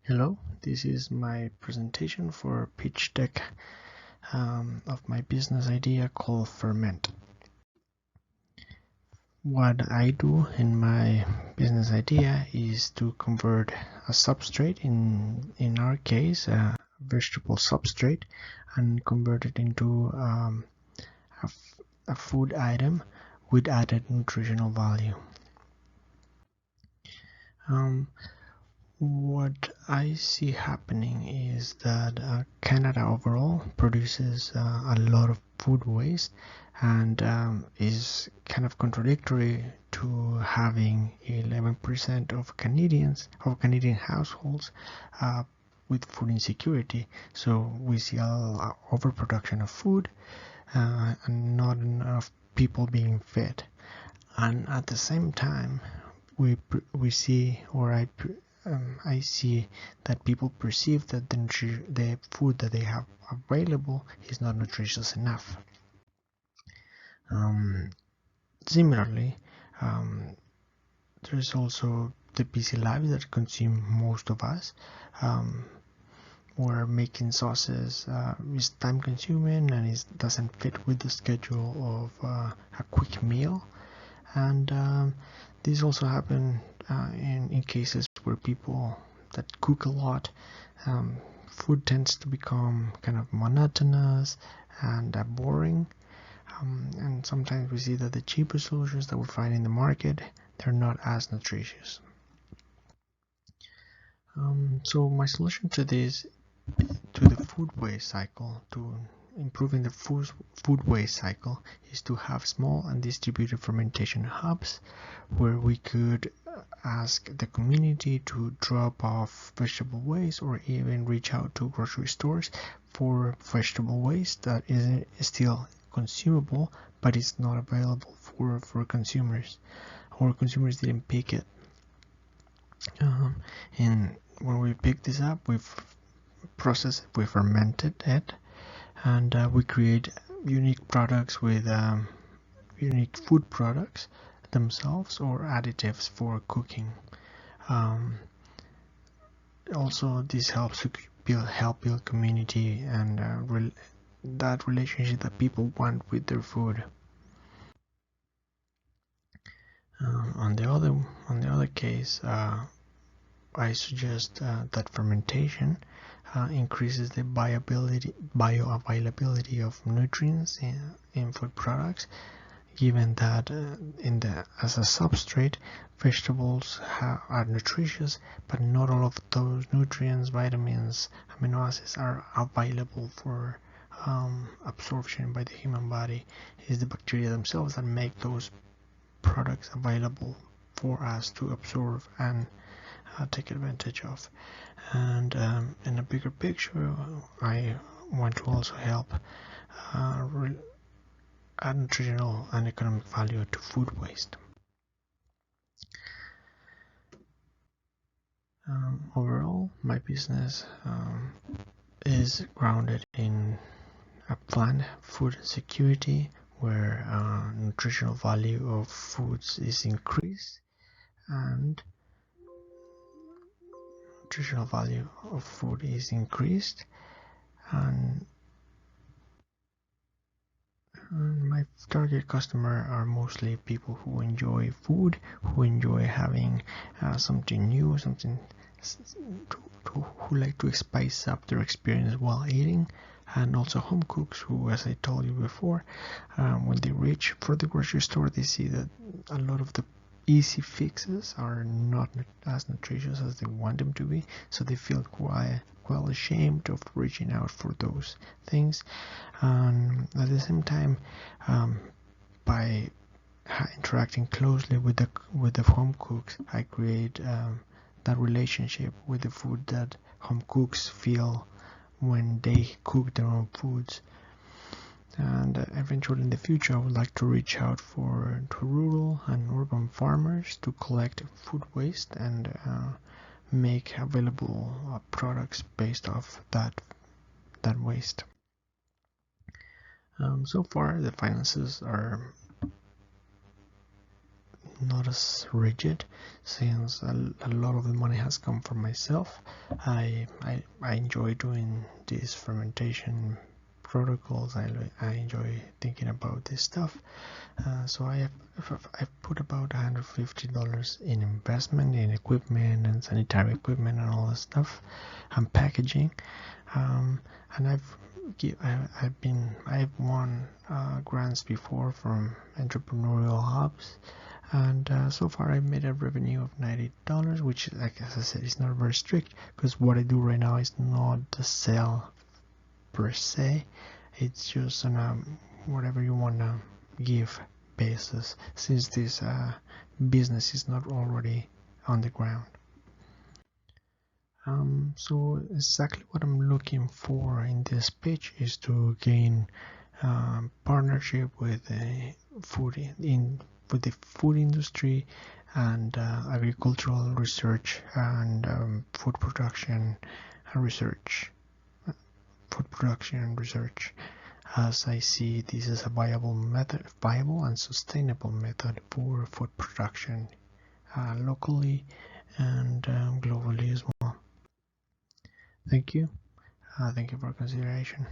Hello, this is my presentation for pitch deck of my business idea called Ferment. What I do in my business idea is to convert a substrate, in our case a vegetable substrate, and convert it into a food item with added nutritional value. What I see happening is that Canada overall produces a lot of food waste, and is kind of contradictory to having 11% of Canadian households with food insecurity. So we see a overproduction of food and not enough people being fed. And at the same time, we see, or I see that people perceive that the food that they have available is not nutritious enough. Similarly, there's also the busy lives that consume most of us, where making sauces is time consuming and it doesn't fit with the schedule of a quick meal. And this also happen in cases where people that cook a lot, food tends to become kind of monotonous and boring. And sometimes we see that the cheaper solutions that we find in the market, they're not as nutritious. So my solution to this, to the food waste cycle, to improving the food waste cycle, is to have small and distributed fermentation hubs where we could ask the community to drop off vegetable waste, or even reach out to grocery stores for vegetable waste that is still consumable but is not available for consumers, or consumers didn't pick it. And when we pick this up, we've processed it, we fermented it, and we create unique products with unique food products themselves, or additives for cooking. Also, this helps to build community and that relationship that people want with their food. On the other case, I suggest that fermentation increases the bioavailability of nutrients in food products, given that as a substrate, vegetables are nutritious, but not all of those nutrients, vitamins, amino acids are available for absorption by the human body. It's the bacteria themselves that make those products available for us to absorb and take advantage of. And in a bigger picture, I want to also help add nutritional and economic value to food waste. Overall, my business is grounded in a planned food security, where nutritional value of foods is increased, and nutritional value of food is increased, and my target customer are mostly people who enjoy food, who enjoy having something new, something who like to spice up their experience while eating, and also home cooks who, as I told you before, when they reach for the grocery store, they see that a lot of the easy fixes are not as nutritious as they want them to be, so they feel quite ashamed of reaching out for those things. At the same time, by interacting closely with the home cooks, I create that relationship with the food that home cooks feel when they cook their own foods. And eventually in the future, I would like to reach out to rural and urban farmers to collect food waste and make available products based off that waste. So far, the finances are not as rigid, since a lot of the money has come from myself. I enjoy doing these fermentation protocols. I enjoy thinking about this stuff. So I've put about $150 in investment in equipment and sanitary equipment and all that stuff, and packaging. And I've won grants before from entrepreneurial hubs, and so far I've made a revenue of $90, which, like as I said, is not very strict, because what I do right now is not the sell per se. It's just on a whatever you wanna give basis, since this business is not already on the ground. So exactly what I'm looking for in this pitch is to gain partnership with the food industry and agricultural research and food production research. As I see this as a viable and sustainable method for food production locally and globally as well. Thank you. Thank you for consideration.